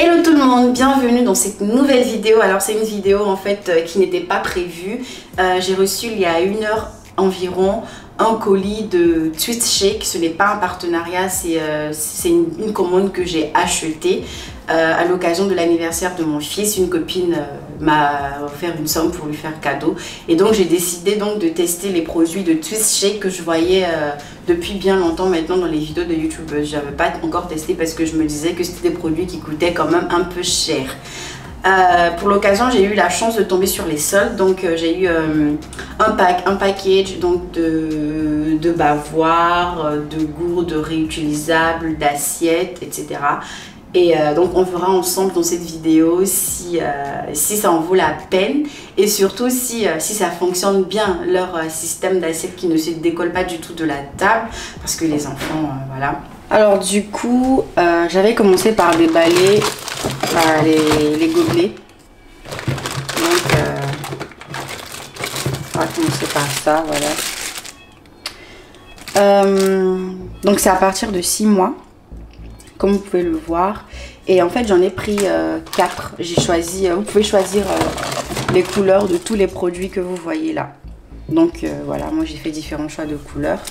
Hello tout le monde, bienvenue dans cette nouvelle vidéo. Alors c'est une vidéo en fait qui n'était pas prévue. J'ai reçu il y a 1 heure environ un colis de Twist Shake. Ce n'est pas un partenariat, c'est une commande que j'ai achetée à l'occasion de l'anniversaire de mon fils. Une copine m'a offert une somme pour lui faire cadeau. Et donc j'ai décidé donc de tester les produits de Twist Shake que je voyais depuis bien longtemps maintenant dans les vidéos de YouTube. Je n'avais pas encore testé parce que je me disais que c'était des produits qui coûtaient quand même un peu cher. Pour l'occasion, j'ai eu la chance de tomber sur les soldes. Donc j'ai eu un package donc de bavoirs, de gourdes réutilisables, d'assiettes, etc. Et donc on verra ensemble dans cette vidéo si ça en vaut la peine et surtout si ça fonctionne bien, leur système d'assiette qui ne se décolle pas du tout de la table parce que les enfants, voilà. Alors du coup, j'avais commencé par déballer les gobelets. Donc on va commencer par ça, voilà. Donc c'est à partir de 6 mois. Comme vous pouvez le voir, et en fait j'en ai pris 4. J'ai choisi, vous pouvez choisir les couleurs de tous les produits que vous voyez là. Donc voilà, moi j'ai fait différents choix de couleurs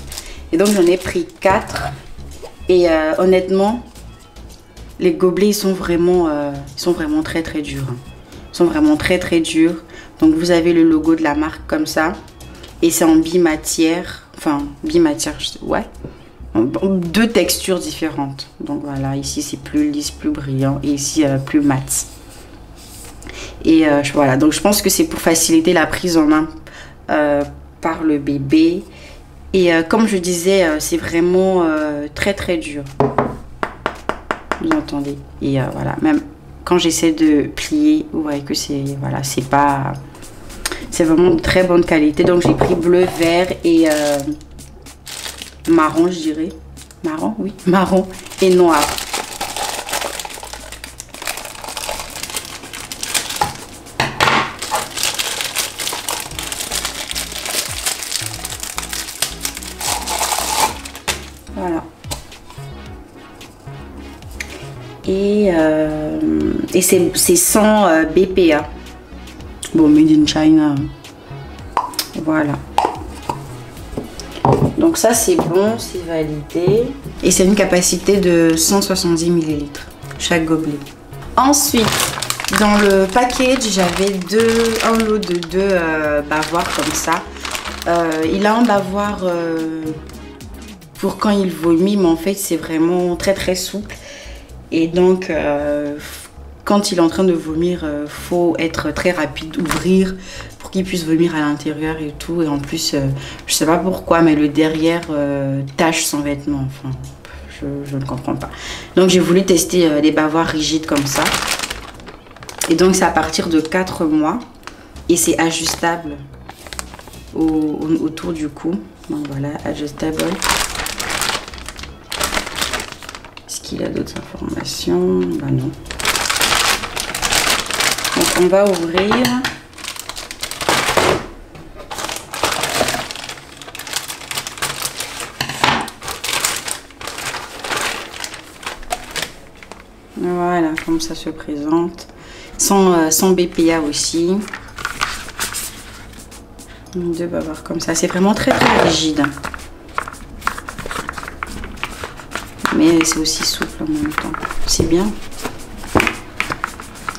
et donc j'en ai pris 4 et honnêtement les gobelets ils sont vraiment très durs. Ils sont vraiment très durs. Donc vous avez le logo de la marque comme ça et c'est en bimatière, enfin bimatière, ouais. 2 textures différentes. Donc voilà, ici c'est plus lisse, plus brillant et ici plus mat. Et voilà, donc je pense que c'est pour faciliter la prise en main par le bébé. Et comme je disais, c'est vraiment très dur. Vous entendez? Et voilà, même quand j'essaie de plier, vous voyez que c'est voilà, c'est vraiment de très bonne qualité. Donc j'ai pris bleu, vert et marron, je dirais. Marron, oui, marron et noir. Voilà. Et c'est sans BPA. Bon, made in China. Voilà. Donc ça c'est bon, c'est validé. Et c'est une capacité de 170 ml chaque gobelet. Ensuite, dans le package, j'avais un lot de 2 bavoirs comme ça. Il a un bavoir pour quand il vomit, mais en fait c'est vraiment très souple. Et donc quand il est en train de vomir, faut être très rapide, ouvrir pour qu'il puisse vomir à l'intérieur et tout. Et en plus, je sais pas pourquoi, mais le derrière tache son vêtement. Enfin, je ne comprends pas. Donc j'ai voulu tester les bavoirs rigides comme ça. Et donc c'est à partir de 4 mois. Et c'est ajustable autour du cou. Donc voilà, adjustable. Est-ce qu'il a d'autres informations? Ben non. Donc on va ouvrir. Voilà, comme ça se présente. Sans BPA aussi. 2 bavoirs comme ça. C'est vraiment très rigide. Mais c'est aussi souple en même temps. C'est bien.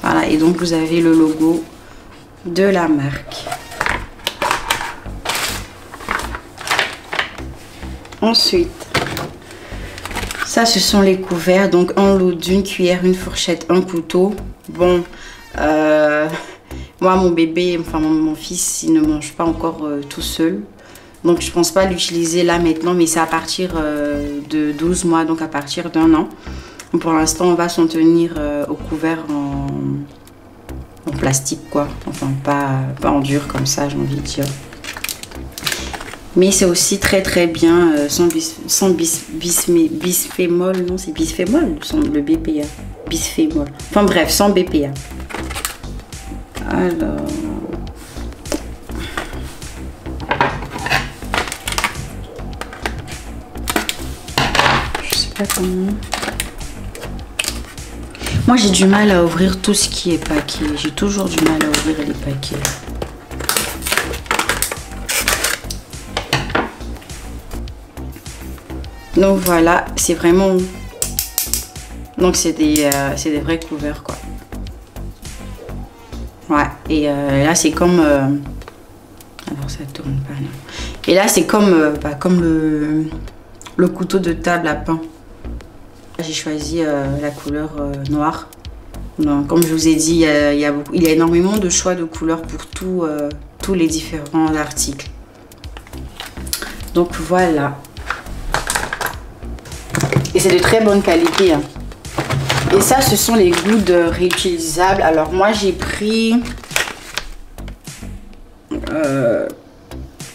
Voilà, et donc vous avez le logo de la marque. Ensuite, ça ce sont les couverts. Donc un lot d'une cuillère, une fourchette, un couteau. Bon, moi mon bébé, enfin mon fils, il ne mange pas encore tout seul. Donc je pense pas l'utiliser là maintenant, mais c'est à partir de 12 mois, donc à partir d'1 an. Pour l'instant, on va s'en tenir au couvert en plastique, quoi. Enfin, pas en dur comme ça, j'ai envie de dire. Mais c'est aussi très bien sans bisphémol. Non, c'est bisphémol, le BPA. Bisphémol. Enfin bref, sans BPA. Alors... je sais pas comment... Moi j'ai du mal à ouvrir tout ce qui est paquet. J'ai toujours du mal à ouvrir les paquets. Donc voilà, c'est vraiment... Donc c'est des vrais couverts quoi. Ouais, et là c'est comme... Alors ça tourne pas non. Et là c'est comme, comme le couteau de table à pain. J'ai choisi la couleur noire. Donc, comme je vous ai dit, il y a énormément de choix de couleurs pour tous les différents articles. Donc voilà. Et c'est de très bonne qualité. Hein. Et ça, ce sont les gouttes réutilisables. Alors moi, j'ai pris...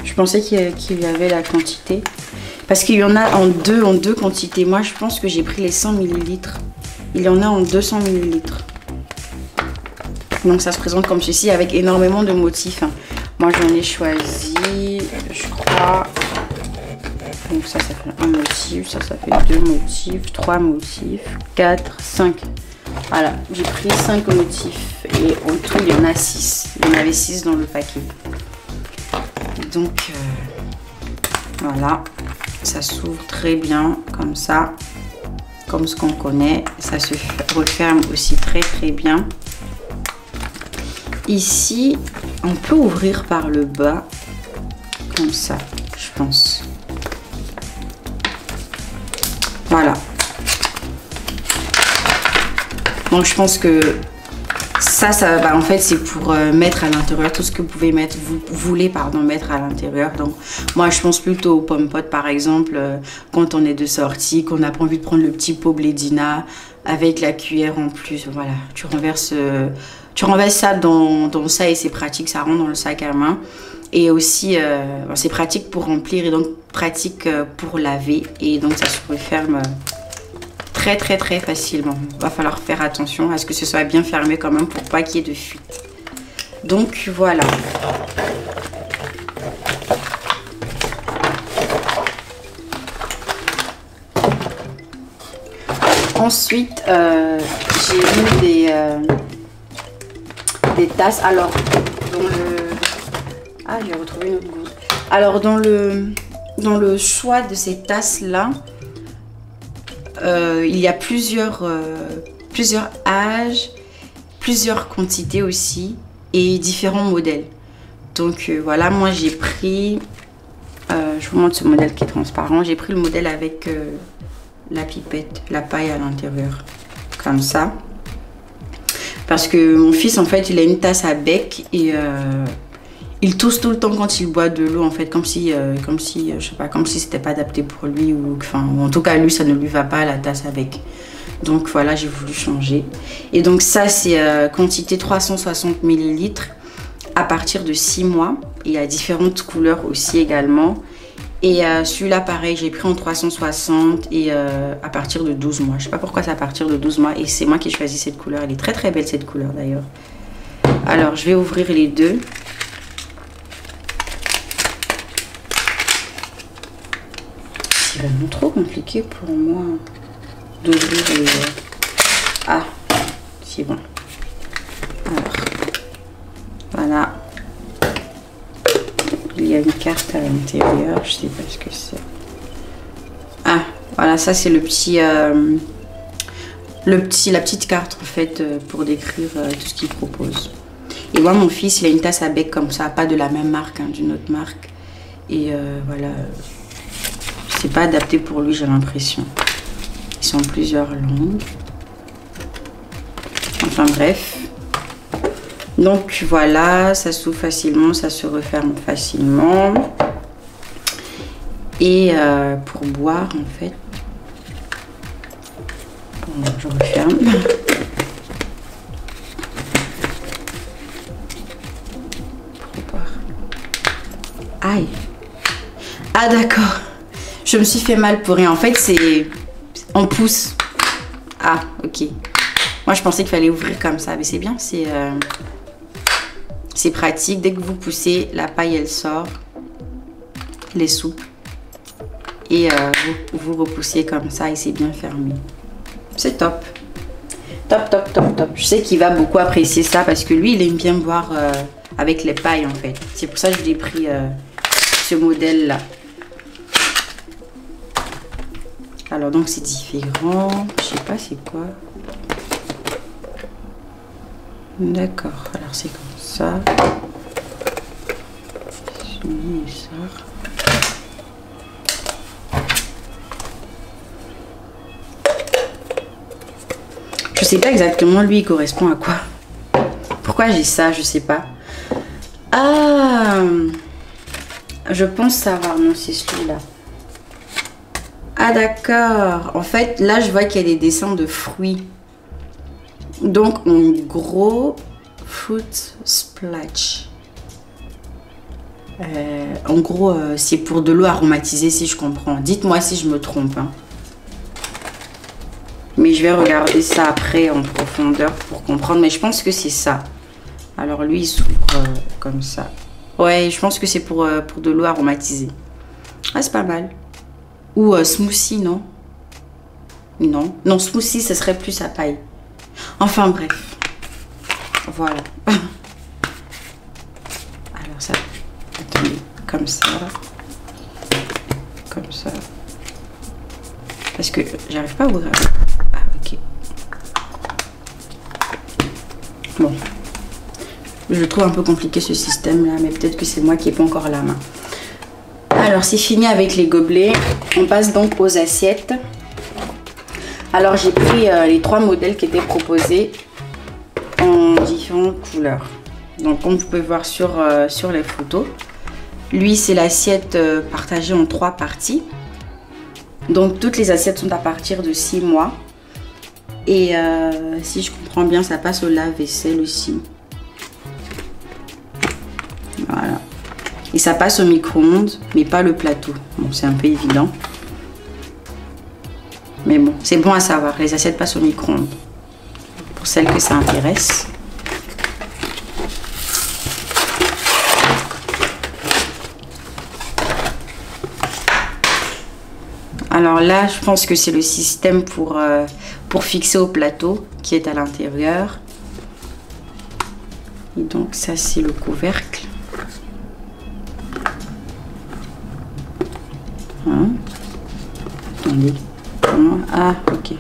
je pensais qu'il y avait la quantité. Parce qu'il y en a en deux quantités. Moi, je pense que j'ai pris les 100 ml. Il y en a en 200 ml. Donc ça se présente comme ceci avec énormément de motifs. Hein. Moi, j'en ai choisi, je crois... Donc ça fait un motif, ça fait 2 motifs, 3 motifs, 4, 5. Voilà, j'ai pris 5 motifs et en tout il y en a 6. Il y en avait 6 dans le paquet. Donc voilà, ça s'ouvre très bien comme ça, comme ce qu'on connaît. Ça se referme aussi très bien. Ici, on peut ouvrir par le bas, comme ça, je pense. Voilà. Donc je pense que ça en fait c'est pour mettre à l'intérieur tout ce que vous pouvez mettre, vous voulez mettre à l'intérieur. Donc moi je pense plutôt aux pommes potes par exemple, quand on est de sortie, qu'on n'a pas envie de prendre le petit pot blédina avec la cuillère en plus. Voilà, tu renverses ça dans ça et c'est pratique, ça rentre dans le sac à main. Et aussi, c'est pratique pour remplir et donc pratique pour laver. Et donc, ça se referme très facilement. Il va falloir faire attention à ce que ce soit bien fermé quand même pour pas qu'il y ait de fuite. Donc, voilà. Ensuite, j'ai mis des tasses. Alors, dans le... Ah, j'ai retrouvé une autre goutte. Alors, dans le choix de ces tasses-là, il y a plusieurs âges, plusieurs quantités aussi et différents modèles. Donc, voilà, moi j'ai pris... je vous montre ce modèle qui est transparent. J'ai pris le modèle avec la pipette, la paille à l'intérieur. Comme ça. Parce que mon fils, en fait, il a une tasse à bec et... il tousse tout le temps quand il boit de l'eau en fait, comme si je sais pas, comme si c'était pas adapté pour lui ou en tout cas lui ça ne lui va pas la tasse avec. Donc voilà, j'ai voulu changer. Et donc ça c'est quantité 360 ml à partir de 6 mois. Il y a différentes couleurs aussi également. Et celui-là pareil, j'ai pris en 360 et à partir de 12 mois. Je sais pas pourquoi c'est à partir de 12 mois et c'est moi qui ai choisi cette couleur. Elle est très belle cette couleur d'ailleurs. Alors je vais ouvrir les deux. C'est vraiment trop compliqué pour moi d'ouvrir les... Ah, c'est bon. Alors, voilà. Il y a une carte à l'intérieur, je sais pas ce que c'est. Ah, voilà, ça c'est la petite carte en fait pour décrire tout ce qu'il propose. Et moi, mon fils, il a une tasse à bec comme ça, pas de la même marque, hein, d'une autre marque. Et voilà. C'est pas adapté pour lui, j'ai l'impression. Ils sont plusieurs langues. Enfin bref. Donc voilà, ça s'ouvre facilement, ça se referme facilement. Et pour boire en fait. Bon, je referme. Pour boire. Aïe. Ah d'accord. Je me suis fait mal pour rien. En fait, c'est... On pousse. Ah, ok. Moi, je pensais qu'il fallait ouvrir comme ça. Mais c'est bien. C'est pratique. Dès que vous poussez, la paille, elle sort. Elle est souple. Et vous repoussez comme ça et c'est bien fermé. C'est top. Top, top, top, top. Je sais qu'il va beaucoup apprécier ça parce que lui, il aime bien boire avec les pailles en fait. C'est pour ça que je lui ai pris ce modèle-là. Alors donc c'est différent. Je sais pas c'est quoi. D'accord. Alors c'est comme ça. Celui il sort. Je sais pas exactement lui il correspond à quoi. Pourquoi j'ai ça, je sais pas. Ah, je pense savoir. Non, c'est celui-là. Ah d'accord. En fait, là je vois qu'il y a des dessins de fruits. Donc en gros, fruit splash. En gros, c'est pour de l'eau aromatisée si je comprends. Dites-moi si je me trompe. Hein. Mais je vais regarder ça après en profondeur pour comprendre. Mais je pense que c'est ça. Alors lui, il s'ouvre comme ça. Ouais, je pense que c'est pour de l'eau aromatisée. Ah, c'est pas mal. Ou smoothie, non? Non. Non, smoothie, ce serait plus à paille. Enfin, bref. Voilà. Alors ça... Attendez. Comme ça. Comme ça. Parce que j'arrive pas à ouvrir. Ah, ok. Bon. Je trouve un peu compliqué ce système là, mais peut-être que c'est moi qui n'ai pas encore la main. Alors c'est fini avec les gobelets. On passe donc aux assiettes. Alors j'ai pris les 3 modèles qui étaient proposés en différentes couleurs. Donc comme vous pouvez voir sur les photos. Lui c'est l'assiette partagée en 3 parties. Donc toutes les assiettes sont à partir de 6 mois. Et si je comprends bien, ça passe au lave-vaisselle aussi. Voilà. Et ça passe au micro-ondes, mais pas le plateau. Bon, c'est un peu évident. Mais bon, c'est bon à savoir. Les assiettes passent au micro-ondes. Pour celles que ça intéresse. Alors là, je pense que c'est le système pour fixer au plateau qui est à l'intérieur. Et donc ça, c'est le couvercle. Hein? Attendez. Ah, ok.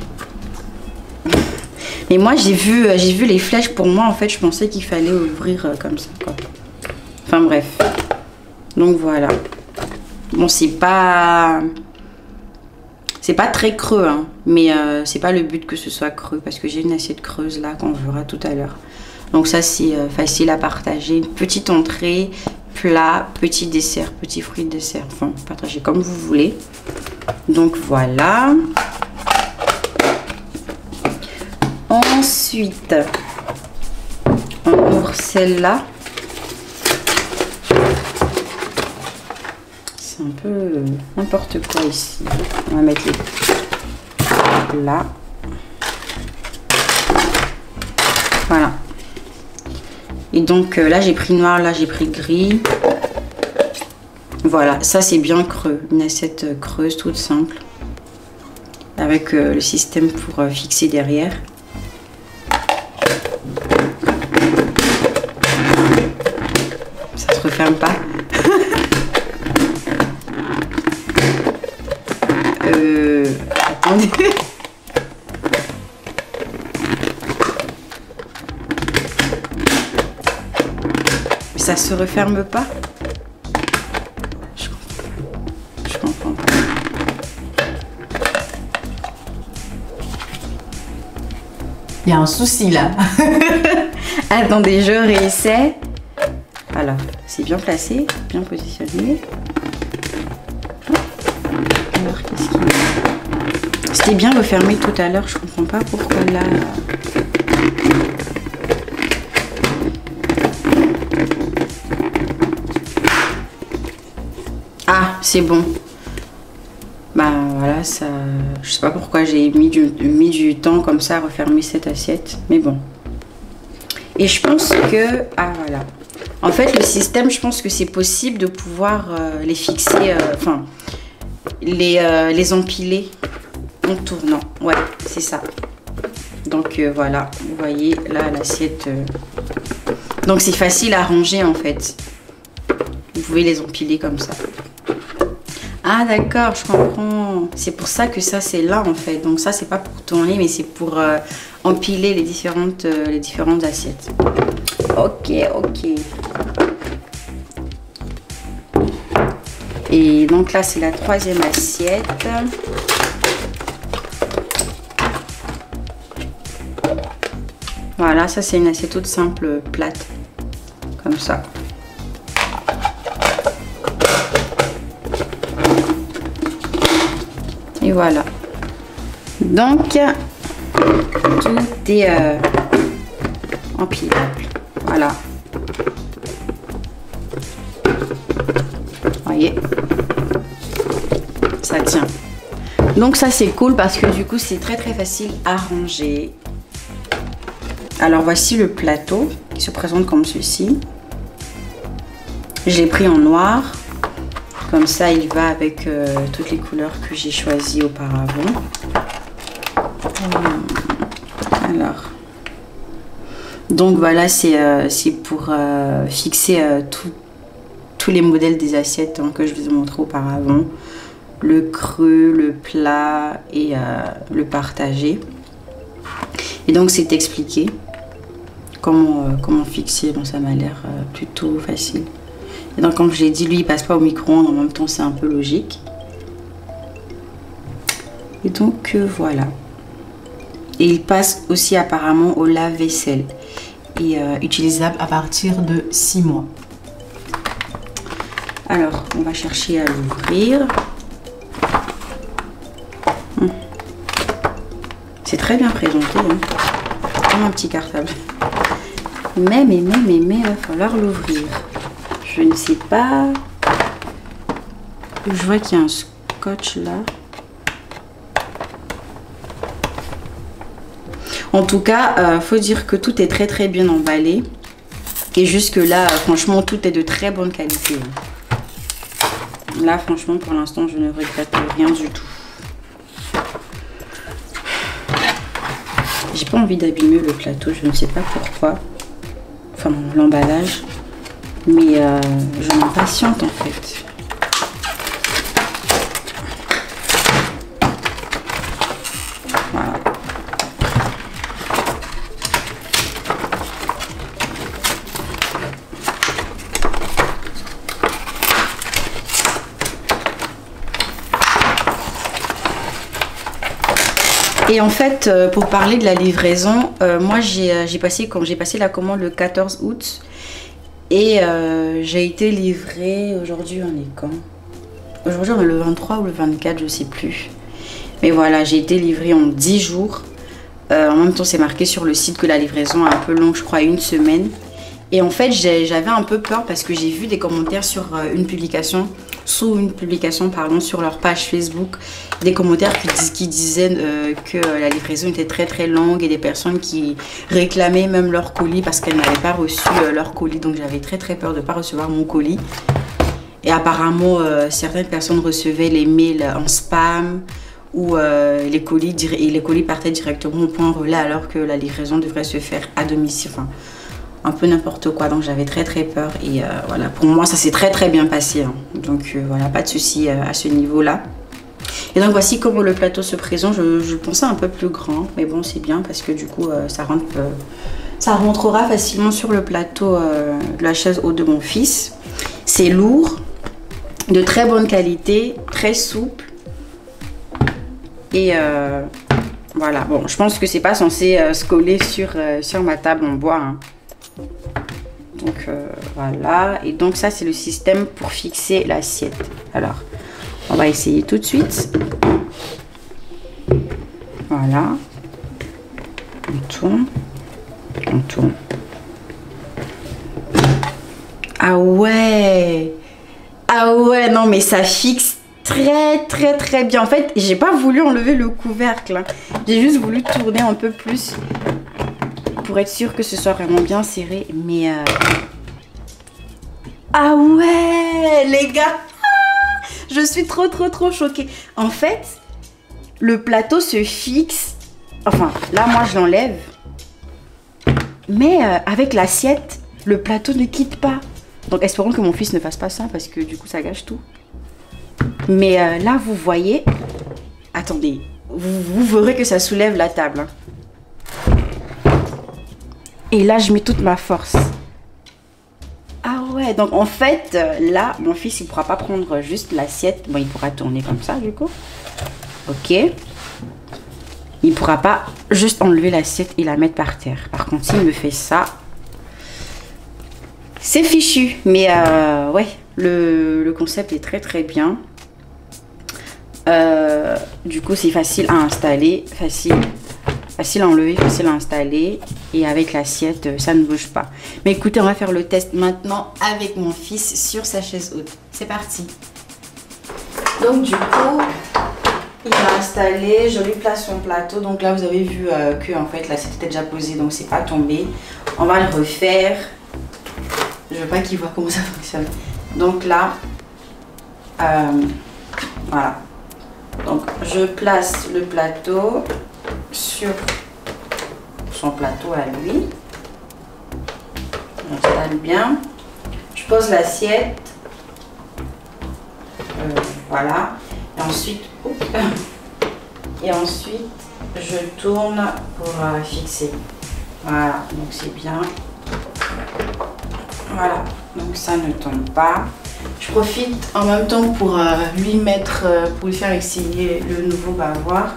Mais moi, j'ai vu les flèches. Pour moi, en fait, je pensais qu'il fallait ouvrir comme ça, quoi. Enfin, bref. Donc, voilà. Bon, c'est pas très creux, hein, mais c'est pas le but que ce soit creux parce que j'ai une assiette creuse là qu'on verra tout à l'heure. Donc ça c'est facile à partager. Une petite entrée, plat, petit dessert, petit fruit de dessert. Enfin, partagez comme vous voulez. Donc voilà. Ensuite, on ouvre celle-là. C'est un peu n'importe quoi ici. On va mettre les là. Voilà. Et donc là j'ai pris noir, là j'ai pris gris. Voilà, ça c'est bien creux. Une assiette creuse toute simple. Avec le système pour fixer derrière. Ça se referme pas. Attendez. Ça se referme pas. Je comprends pas. Il y a un souci là. Attendez, je réessaie. Voilà, c'est bien placé, bien positionné. Alors, qu'est-ce qu'il y a? C'était bien refermé tout à l'heure, je comprends pas pourquoi là. Ah, c'est bon. Bah voilà, ça. Je sais pas pourquoi j'ai mis du temps comme ça à refermer cette assiette, mais bon. Et je pense que. Ah voilà. En fait, le système, je pense que c'est possible de pouvoir les fixer, enfin, les empiler en tournant. Ouais, c'est ça. Donc voilà, vous voyez là l'assiette. Donc c'est facile à ranger en fait. Vous pouvez les empiler comme ça. Ah d'accord, je comprends. C'est pour ça que ça c'est là en fait. Donc ça c'est pas pour tourner mais c'est pour empiler les différentes assiettes. Ok, ok. Et donc là c'est la troisième assiette. Voilà, ça c'est une assiette toute simple, plate. Comme ça. Et voilà. Donc, tout est empilable. Voilà. Vous voyez, ça tient. Donc ça c'est cool parce que du coup c'est très facile à ranger. Alors voici le plateau qui se présente comme ceci. Je l'ai pris en noir. Comme ça, il va avec toutes les couleurs que j'ai choisies auparavant. Alors, donc voilà, c'est pour fixer tous les modèles des assiettes que je vous ai montré auparavant. Le creux, le plat et le partagé. Et donc, c'est expliqué comment fixer. Bon, ça m'a l'air plutôt facile. Et donc comme je l'ai dit, lui il passe pas au micro-ondes, en même temps c'est un peu logique. Et donc voilà. Et il passe aussi apparemment au lave-vaisselle. Et utilisable à partir de 6 mois. Alors on va chercher à l'ouvrir. C'est très bien présenté, hein. Comme un petit cartable. Mais il va falloir l'ouvrir. Je ne sais pas. Je vois qu'il y a un scotch là. En tout cas, faut dire que tout est très bien emballé. Et jusque là, franchement, tout est de très bonne qualité. Là, franchement, pour l'instant, je ne regrette rien du tout. J'ai pas envie d'abîmer le plateau, je ne sais pas pourquoi. Enfin, l'emballage. Mais je m'impatiente en fait. Voilà. Et en fait, pour parler de la livraison, moi j'ai passé la commande le 14 août. Et j'ai été livrée, aujourd'hui on est quand? Aujourd'hui on est le 23 ou le 24, je sais plus. Mais voilà, j'ai été livrée en 10 jours. En même temps c'est marqué sur le site que la livraison est un peu longue, je crois 1 semaine. Et en fait j'avais un peu peur parce que j'ai vu des commentaires sur sous une publication pardon, sur leur page Facebook, des commentaires qui disaient que la livraison était très longue et des personnes qui réclamaient même leur colis parce qu'elles n'avaient pas reçu leur colis. Donc j'avais très peur de ne pas recevoir mon colis. Et apparemment certaines personnes recevaient les mails en spam ou les colis partaient directement au point relais alors que la livraison devrait se faire à domicile. Enfin, un peu n'importe quoi, donc j'avais très peur et voilà, pour moi ça s'est très bien passé, hein. Donc voilà, pas de souci à ce niveau là. Et donc voici comment le plateau se présente. Je pensais un peu plus grand, mais bon c'est bien parce que du coup ça rentrera facilement sur le plateau de la chaise haute de mon fils. C'est lourd, de très bonne qualité, très souple et voilà. Bon, je pense que c'est pas censé se coller sur ma table en bois, hein. Donc voilà, et donc ça c'est le système pour fixer l'assiette. Alors on va essayer tout de suite. Voilà, on tourne. Ah ouais, non mais ça fixe très bien. En fait j'ai pas voulu enlever le couvercle, hein. J'ai juste voulu tourner un peu plus pour être sûr que ce soit vraiment bien serré. Mais ah ouais les gars, je suis trop choquée. En fait le plateau se fixe enfin là moi je l'enlève, mais avec l'assiette, le plateau ne quitte pas. Donc espérons que mon fils ne fasse pas ça parce que du coup ça gâche tout. Mais là vous voyez, attendez, vous verrez que ça soulève la table. Hein. Et là je mets toute ma force. Ah ouais, donc en fait là mon fils il pourra pas prendre juste l'assiette. Bon, il pourra tourner comme ça du coup. Ok. Il pourra pas juste enlever l'assiette et la mettre par terre. Par contre, s'il me fait ça, c'est fichu. Mais ouais, le concept est très très bien. Du coup, c'est facile à installer, facile à enlever, facile à installer. Et avec l'assiette, ça ne bouge pas. Mais écoutez, on va faire le test maintenant avec mon fils sur sa chaise haute. C'est parti. Donc du coup... il a installé, je lui place son plateau. Donc là vous avez vu que en fait l'assiette était déjà posée, donc c'est pas tombé. On va le refaire. Je veux pas qu'il voit comment ça fonctionne. Donc là, voilà. Donc je place le plateau sur son plateau à lui. On installe bien. Je pose l'assiette. Voilà. Et ensuite, je tourne pour fixer. Voilà, donc c'est bien. Voilà, donc ça ne tombe pas. Je profite en même temps pour lui mettre, pour lui faire essayer le nouveau bavoir.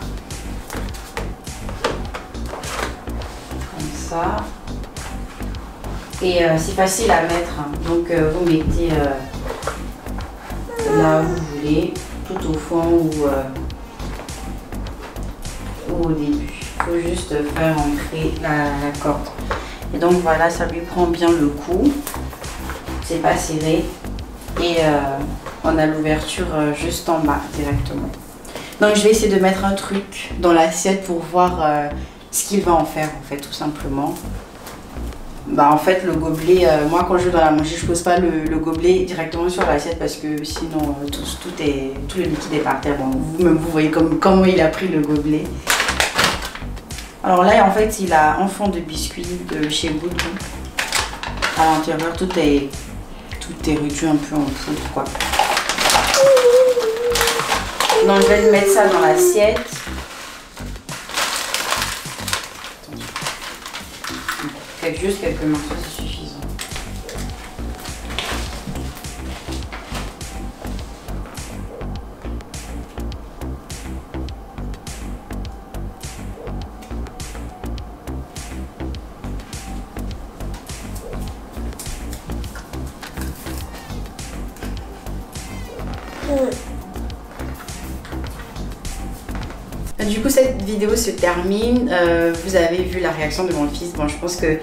Comme ça. Et c'est facile à mettre. Hein. Donc vous mettez là où vous voulez. Tout au fond ou au début. Il faut juste faire entrer la corde. Et donc voilà, ça lui prend bien le coup. C'est pas serré. Et on a l'ouverture juste en bas directement. Donc je vais essayer de mettre un truc dans l'assiette pour voir ce qu'il va en faire en fait, tout simplement. Bah en fait le gobelet, moi quand je vais dans la manger je pose pas le gobelet directement sur l'assiette parce que sinon tout le liquide est par terre. Bon, vous-même vous voyez comment il a pris le gobelet. Alors là en fait il a un fond de biscuit de chez Boudou. À l'intérieur tout est réduit un peu en poudre quoi. Donc je vais mettre ça dans l'assiette. Juste quelques morceaux, c'est suffisant. Du coup, cette vidéo se termine. Vous avez vu la réaction de mon fils. Bon, je pense que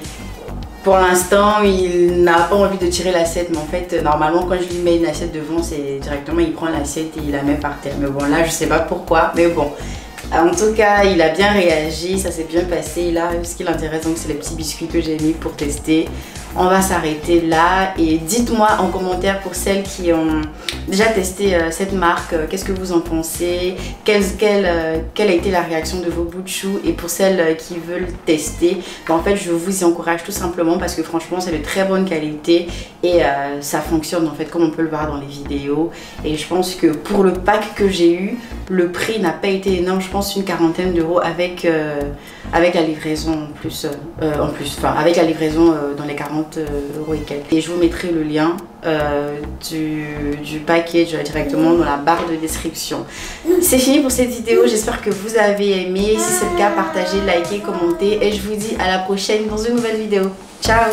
pour l'instant, il n'a pas envie de tirer l'assiette. Mais en fait, normalement, quand je lui mets une assiette devant, c'est directement, il prend l'assiette et il la met par terre. Mais bon, là, je sais pas pourquoi. Mais bon, en tout cas, il a bien réagi. Ça s'est bien passé. Là, ce qui l'intéresse, donc, c'est les petits biscuits que j'ai mis pour tester. On va s'arrêter là et dites-moi en commentaire pour celles qui ont déjà testé cette marque, qu'est-ce que vous en pensez, quelle a été la réaction de vos bouts de chou, et pour celles qui veulent tester, ben en fait je vous y encourage tout simplement parce que franchement c'est de très bonne qualité et ça fonctionne en fait comme on peut le voir dans les vidéos. Et je pense que pour le pack que j'ai eu, le prix n'a pas été énorme, je pense une quarantaine d'euros avec la livraison avec la livraison dans les 40 € et quelques. Et je vous mettrai le lien du package directement dans la barre de description. C'est fini pour cette vidéo, j'espère que vous avez aimé. Si c'est le cas, partagez, likez, commentez et je vous dis à la prochaine dans une nouvelle vidéo. Ciao!